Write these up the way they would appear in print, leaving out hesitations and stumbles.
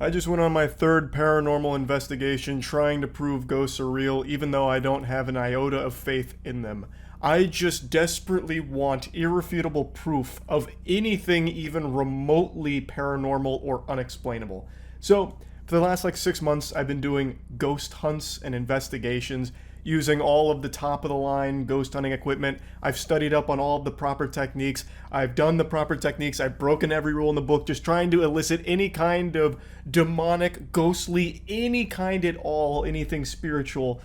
I just went on my third paranormal investigation trying to prove ghosts are real, even though I don't have an iota of faith in them. I just desperately want irrefutable proof of anything even remotely paranormal or unexplainable. So, for the last 6 months, I've been doing ghost hunts and investigations using all of the top of the line ghost hunting equipment. I've studied up on all of the proper techniques. I've done the proper techniques. I've broken every rule in the book, just trying to elicit any kind of demonic, ghostly, any kind at all, anything spiritual,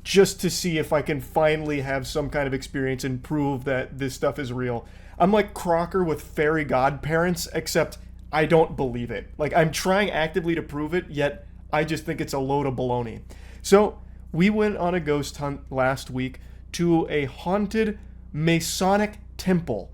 just to see if I can finally have some kind of experience and prove that this stuff is real. I'm like Crocker with fairy godparents, except I don't believe it. I'm trying actively to prove it, yet I just think it's a load of baloney. So, we went on a ghost hunt last week to a haunted Masonic temple.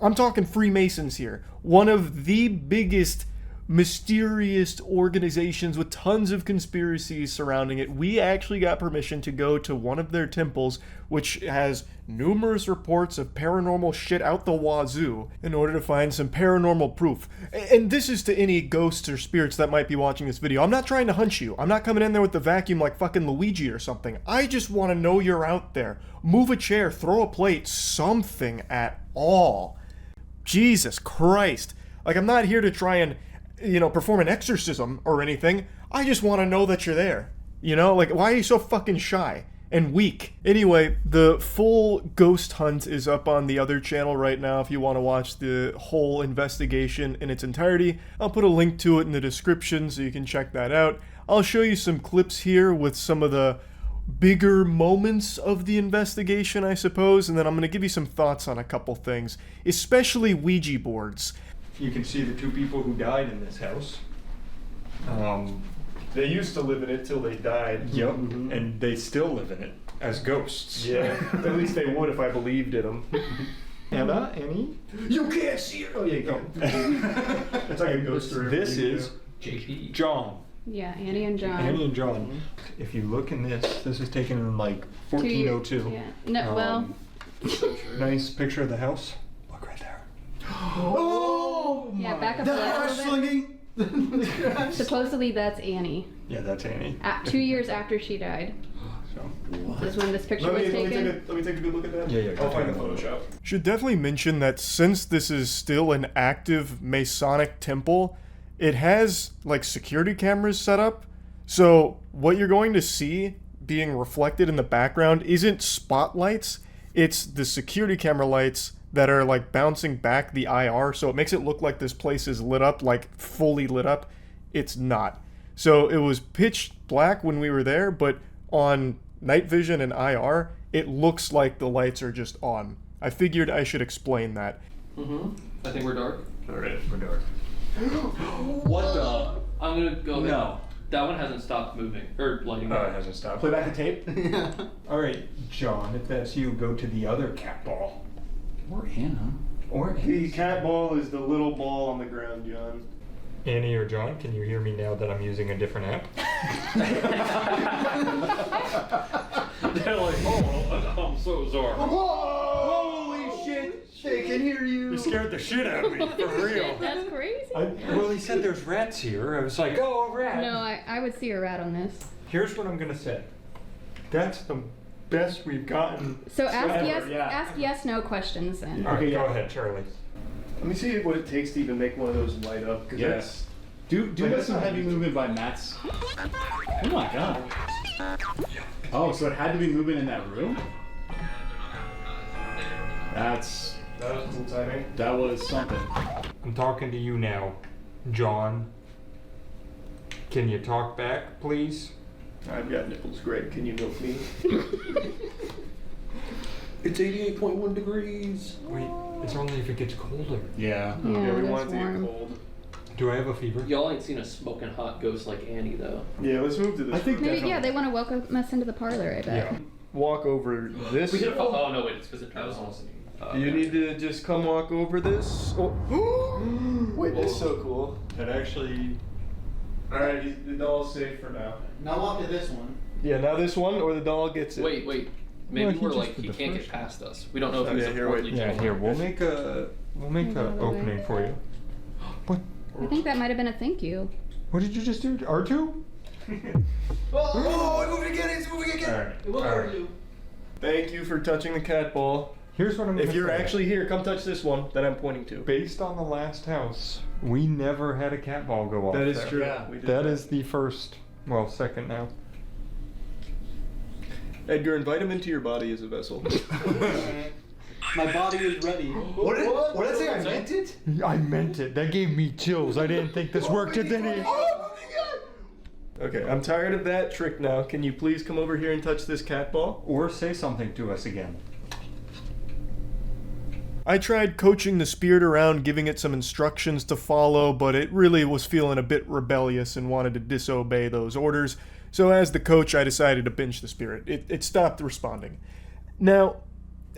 I'm talking Freemasons here. One of the biggest, mysterious organizations with tons of conspiracies surrounding it. We actually got permission to go to one of their temples, which has numerous reports of paranormal shit out the wazoo, in order to find some paranormal proof. And this is to any ghosts or spirits that might be watching this video. I'm not trying to hunt you. I'm not coming in there with the vacuum like fucking Luigi or something. I just want to know you're out there. Move a chair, throw a plate, something at all. Jesus Christ. I'm not here to try and perform an exorcism or anything. I just want to know that you're there. Why are you so fucking shy and weak? Anyway, the full ghost hunt is up on the other channel right now if you want to watch the whole investigation in its entirety. I'll put a link to it in the description so you can check that out. I'll show you some clips here with some of the bigger moments of the investigation, I suppose, and then I'm going to give you some thoughts on a couple things, especially Ouija boards. You can see the two people who died in this house. They used to live in it till they died. Yep, and they still live in it as ghosts. Yeah, at least they would if I believed in them. Anna, Annie? You can't see her! Oh, yeah, you can. It's like a ghost story. This is JP. John. Yeah, Annie and John. Annie and John. If you look in this is taken in 1402. Yeah. No, well. Nice picture of the house. Look right there. Oh! Yeah, back up The a hair little bit. slinging! Supposedly that's Annie. Yeah, that's Annie. 2 years after she died. So. Is when this picture was taken. Let me take a good look at that. Yeah. I'll find the Photoshop. Should definitely mention that since this is still an active Masonic temple, it has security cameras set up. So what you're going to see being reflected in the background isn't spotlights, it's the security camera lights that are bouncing back the IR, so it makes it look like this place is lit up, fully lit up. It's not. So it was pitch black when we were there, but on night vision and IR, it looks like the lights are just on. I figured I should explain that. I think we're dark. Alright, we're dark. What the? I'm gonna go ahead. No. That one hasn't stopped moving. Or lighting Oh, up. it hasn't stopped. Play back the tape? Alright, John, if that's you, go to the other cat ball. Or Anna. Or The cat ball is the little ball on the ground, John. Annie or John, can you hear me now that I'm using a different app? They're like, oh, I'm so sorry. Holy shit! They can hear you! You scared the shit out of me, for real. That's crazy. Well, he said there's rats here. I was like, oh, a rat. No, I would see a rat on this. Here's what I'm gonna say. That's the best we've gotten. So ask ever, yes, yeah. ask yes, no questions then. All right, Okay, go yeah. ahead, Charlie. Let me see what it takes to even make one of those light up. Yes. Do Wait, that's some not heavy easy. movement by Matt's. Oh my god. Oh, so it had to be moving in that room? That was cool timing. That was something. I'm talking to you now, John. Can you talk back, please? I've got nipples, Greg. Can you milk me? It's 88.1 degrees. Wait, it's only if it gets colder. Yeah. Yeah, we that's want it to warm. get cold. Do I have a fever? Y'all ain't seen a smoking hot ghost like Annie, though. Yeah, let's move to this. I think room. Maybe, yeah, they want to welcome us into the parlor, I bet. Yeah. Walk over this. We did oh, no, wait, it's because it turns on. You need to just come walk over this. Oh. Wait, that's so cool. That actually. Alright, the doll's safe for now. Now walk to this one. Yeah, now this one, or the doll gets it. Wait. Maybe Well, he we're just did he the can't first get past us. We don't know if Oh, he's yeah, a here, portly wait. Yeah, gentleman. here we'll make a Move out of the opening way. for you. What? I think that might have been a thank you. What did you just do? R2? Oh, it's moving again, it's moving again. Alright. It will hurt you. Thank you for touching the cat ball. Here's what I'm gonna If you're say. actually here, come touch this one that I'm pointing to. Based on the last house, we never had a cat ball go off That is there. true. Yeah. We did That is the first, well, second now. Edgar, invite him into your body as a vessel. My body is ready. What did I say? I meant it? I meant it. That gave me chills. I didn't think this worked, did it? Okay, I'm tired of that trick now. Can you please come over here and touch this cat ball? Or say something to us again. I tried coaching the spirit around, giving it some instructions to follow, but it really was feeling a bit rebellious and wanted to disobey those orders. So as the coach, I decided to pinch the spirit. It stopped responding. Now,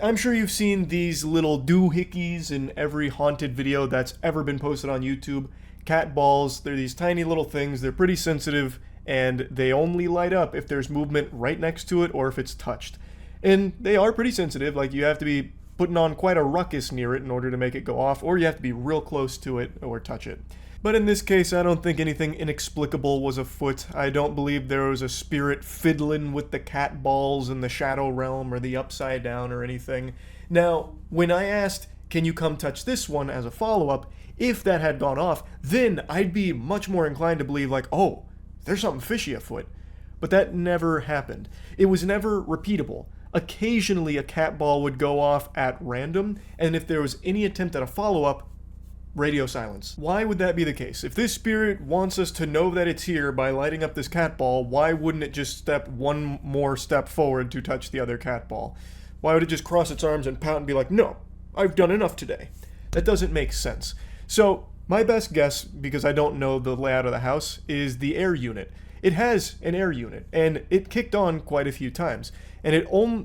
I'm sure you've seen these little doohickeys in every haunted video that's ever been posted on YouTube. Cat balls, they're these tiny little things, they're pretty sensitive, and they only light up if there's movement right next to it or if it's touched. And they are pretty sensitive, like you have to be putting on quite a ruckus near it in order to make it go off, or you have to be real close to it or touch it. But in this case, I don't think anything inexplicable was afoot. I don't believe there was a spirit fiddling with the cat balls in the shadow realm or the upside down or anything. Now, when I asked, can you come touch this one as a follow-up, if that had gone off, then I'd be much more inclined to believe like, oh, there's something fishy afoot. But that never happened. It was never repeatable. Occasionally a cat ball would go off at random, and if there was any attempt at a follow-up, radio silence. Why would that be the case? If this spirit wants us to know that it's here by lighting up this cat ball, why wouldn't it just step one more step forward to touch the other cat ball? Why would it just cross its arms and pout and be like, no, I've done enough today? That doesn't make sense. So, my best guess, because I don't know the layout of the house, is the air unit. It has an air unit, and it kicked on quite a few times. And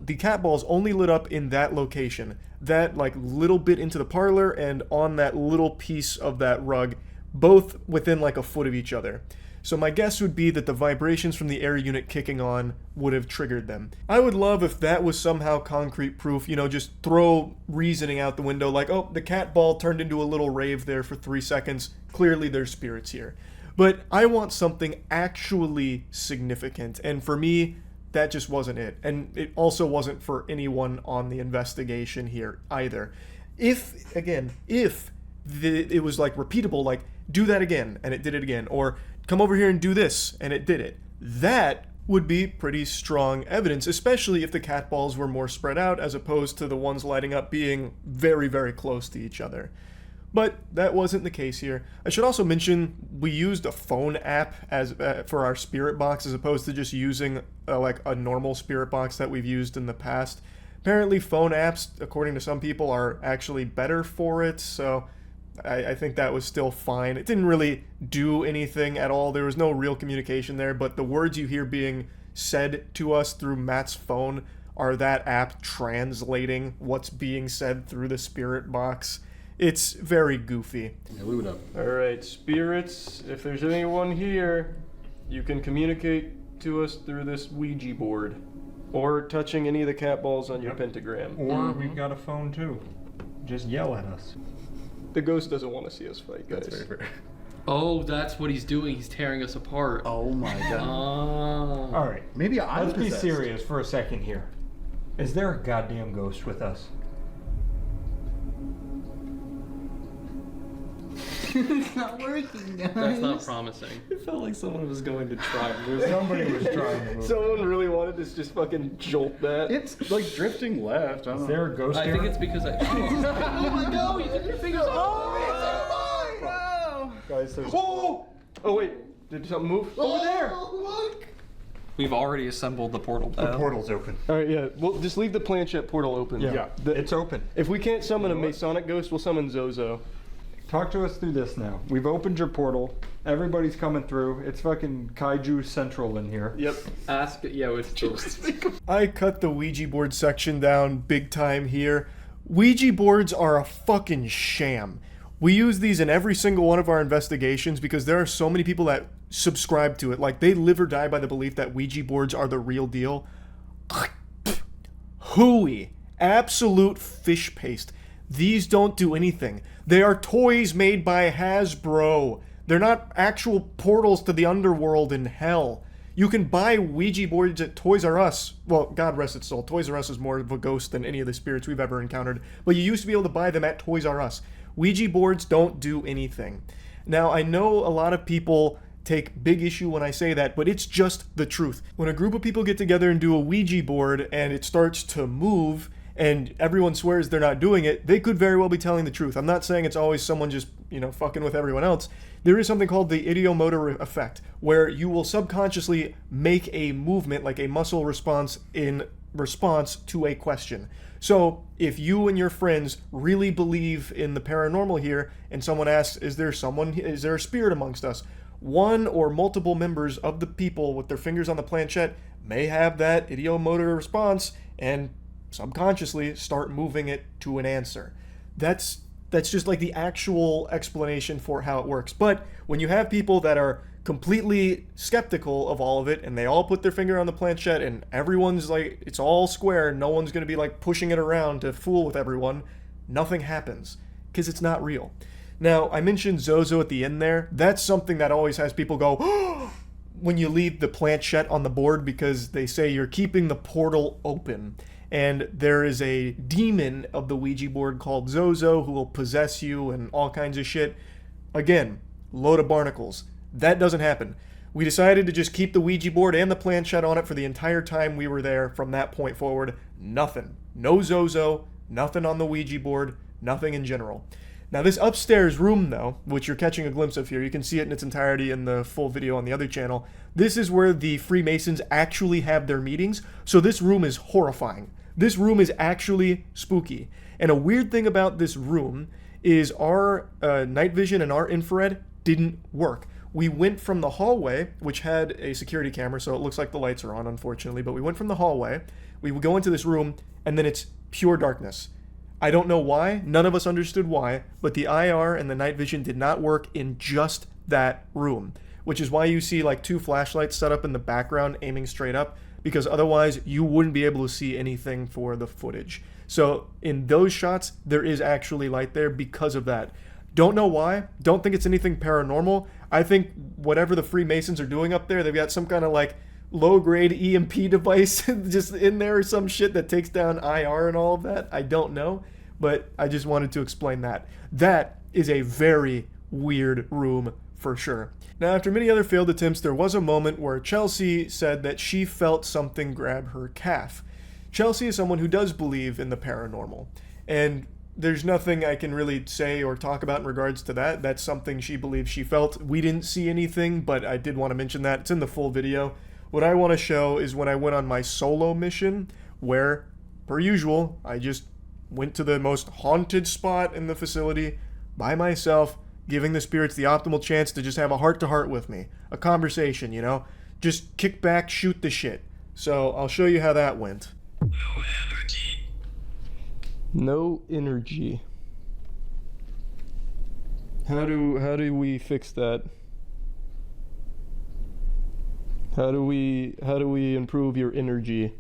the cat balls only lit up in that location. That like little bit into the parlor and on that little piece of that rug, both within like a foot of each other. So my guess would be that the vibrations from the air unit kicking on would have triggered them. I would love if that was somehow concrete proof, just throw reasoning out the window like, oh, the cat ball turned into a little rave there for 3 seconds. Clearly there's spirits here. But I want something actually significant, and for me, that just wasn't it. And it also wasn't for anyone on the investigation here either. If it was like repeatable, like do that again and it did it again, or come over here and do this and it did it, that would be pretty strong evidence, especially if the cat balls were more spread out as opposed to the ones lighting up being very, very close to each other. But that wasn't the case here. I should also mention we used a phone app as for our spirit box as opposed to just using like a normal spirit box that we've used in the past. Apparently phone apps, according to some people, are actually better for it, so I think that was still fine. It didn't really do anything at all. There was no real communication there, but the words you hear being said to us through Matt's phone are that app translating what's being said through the spirit box. It's very goofy. Yeah, we would have. Alright, spirits, if there's anyone here, you can communicate to us through this Ouija board. Or touching any of the cat balls on your pentagram. Or we've got a phone too. Just yell at us. The ghost doesn't want to see us fight, guys. That's very fair. Oh, that's what he's doing. He's tearing us apart. Oh my god. Oh. Alright, Maybe I'm let's be possessed. serious for a second here. Is there a goddamn ghost with us? It's not working, guys. That's not promising. It felt like someone was going to try. Somebody was trying to move. Someone really wanted to just fucking jolt that. It's like drifting left. I don't Is know. there a ghost I here? think it's because I. Oh my god! You took your fingers off. Guys, there's... Oh wait, did something move? Over there! We've already assembled the portal. The portal's open. Alright, yeah, well, just leave the planchette portal open. Yeah, it's open. If we can't summon a Masonic ghost, we'll summon Zozo. Talk to us through this now. We've opened your portal. Everybody's coming through. It's fucking Kaiju Central in here. Yep. Ask. Yeah, it's just. I cut the Ouija board section down big time here. Ouija boards are a fucking sham. We use these in every single one of our investigations because there are so many people that subscribe to it. Like, they live or die by the belief that Ouija boards are the real deal. Hooey. Absolute fish paste. These don't do anything. They are toys made by Hasbro. They're not actual portals to the underworld in hell. You can buy Ouija boards at Toys R Us. Well, God rest its soul. Toys R Us is more of a ghost than any of the spirits we've ever encountered. But you used to be able to buy them at Toys R Us. Ouija boards don't do anything. Now, I know a lot of people take big issue when I say that, but it's just the truth. When a group of people get together and do a Ouija board and it starts to move and everyone swears they're not doing it, they could very well be telling the truth. I'm not saying it's always someone just, fucking with everyone else. There is something called the ideomotor effect, where you will subconsciously make a movement, like a muscle response, in response to a question. So if you and your friends really believe in the paranormal here, and someone asks, is there a spirit amongst us? One or multiple members of the people with their fingers on the planchette may have that ideomotor response and subconsciously start moving it to an answer. That's just like the actual explanation for how it works. But when you have people that are completely skeptical of all of it and they all put their finger on the planchette and everyone's like, it's all square, no one's going to be like pushing it around to fool with everyone, nothing happens because it's not real. Now, I mentioned Zozo at the end there. That's something that always has people go when you leave the planchette on the board, because they say you're keeping the portal open. And there is a demon of the Ouija board called Zozo who will possess you and all kinds of shit. Again, load of barnacles. That doesn't happen. We decided to just keep the Ouija board and the planchette on it for the entire time we were there. From that point forward, nothing. No Zozo, nothing on the Ouija board, nothing in general. Now this upstairs room though, which you're catching a glimpse of here, you can see it in its entirety in the full video on the other channel. This is where the Freemasons actually have their meetings, so this room is horrifying. This room is actually spooky. And a weird thing about this room is our night vision and our infrared didn't work. We went from the hallway, which had a security camera, so it looks like the lights are on, unfortunately, but we went from the hallway, we would go into this room, and then it's pure darkness. I don't know why, none of us understood why, but the IR and the night vision did not work in just that room, which is why you see like 2 flashlights set up in the background aiming straight up, because otherwise you wouldn't be able to see anything for the footage. So in those shots, there is actually light there because of that. Don't know why, don't think it's anything paranormal. I think whatever the Freemasons are doing up there, they've got some kind of like low-grade EMP device just in there or some shit that takes down IR and all of that. I don't know, but I just wanted to explain that. That is a very weird room for sure. Now, after many other failed attempts, there was a moment where Chelsea said that she felt something grab her calf. Chelsea is someone who does believe in the paranormal, and there's nothing I can really say or talk about in regards to that. That's something she believes she felt. We didn't see anything, but I did want to mention that. It's in the full video. What I want to show is when I went on my solo mission, where, per usual, I just went to the most haunted spot in the facility by myself, giving the spirits the optimal chance to just have a heart-to-heart with me. A conversation, Just kick back, shoot the shit. So, I'll show you how that went. No energy. How do we fix that? How do we improve your energy?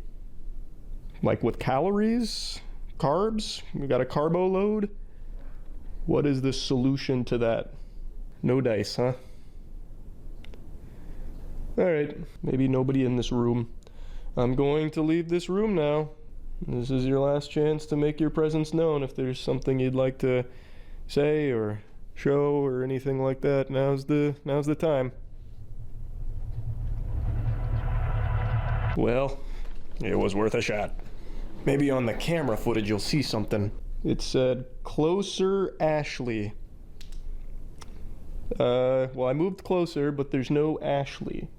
Like with calories? Carbs? We got a carbo load? What is the solution to that? No dice, huh? Alright, maybe nobody in this room. I'm going to leave this room now. This is your last chance to make your presence known. If there's something you'd like to say or show or anything like that, now's the time. Well, it was worth a shot. Maybe on the camera footage you'll see something. It said, "Closer, Ashley." Well, I moved closer, but there's no Ashley.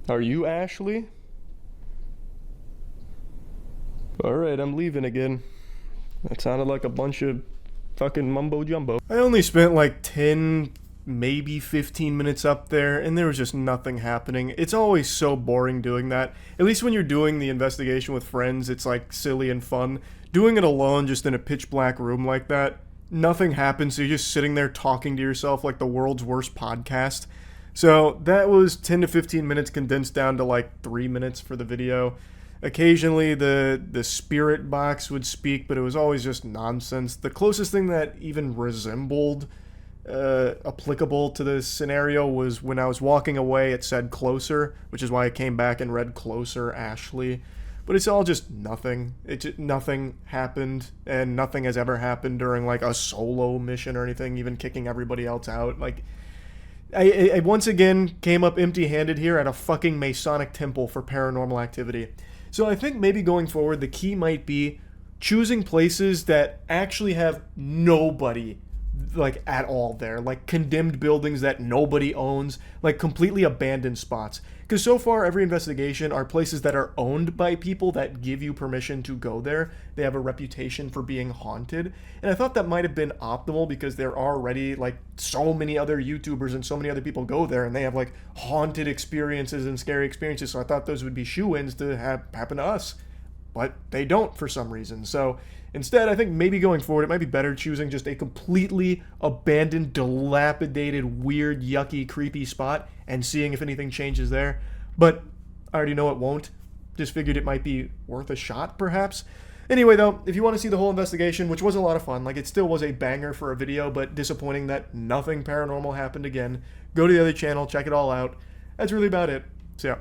Are you Ashley? Alright, I'm leaving again. That sounded like a bunch of fucking mumbo jumbo. I only spent like 10, maybe 15 minutes up there, and there was just nothing happening. It's always so boring doing that. At least when you're doing the investigation with friends, it's like silly and fun. Doing it alone, just in a pitch black room like that, nothing happens, so you're just sitting there talking to yourself like the world's worst podcast. So that was 10 to 15 minutes condensed down to like 3 minutes for the video. Occasionally the spirit box would speak, but it was always just nonsense. The closest thing that even resembled applicable to this scenario was when I was walking away, it said closer, which is why I came back and read closer, Ashley. But it's all just nothing. Nothing happened, and nothing has ever happened during like a solo mission or anything, even kicking everybody else out. Like, I once again came up empty-handed here at a fucking Masonic temple for paranormal activity. So I think maybe going forward, the key might be choosing places that actually have nobody like at all there, like condemned buildings that nobody owns, like completely abandoned spots. Because so far every investigation are places that are owned by people that give you permission to go there. They have a reputation for being haunted, and I thought that might have been optimal because there are already like so many other YouTubers and so many other people go there and they have like haunted experiences and scary experiences, so I thought those would be shoo-ins to happen to us, but they don't for some reason. So instead, I think maybe going forward, it might be better choosing just a completely abandoned, dilapidated, weird, yucky, creepy spot and seeing if anything changes there. But I already know it won't. Just figured it might be worth a shot, perhaps. Anyway, though, if you want to see the whole investigation, which was a lot of fun, like it still was a banger for a video, but disappointing that nothing paranormal happened again, go to the other channel, check it all out. That's really about it. So yeah.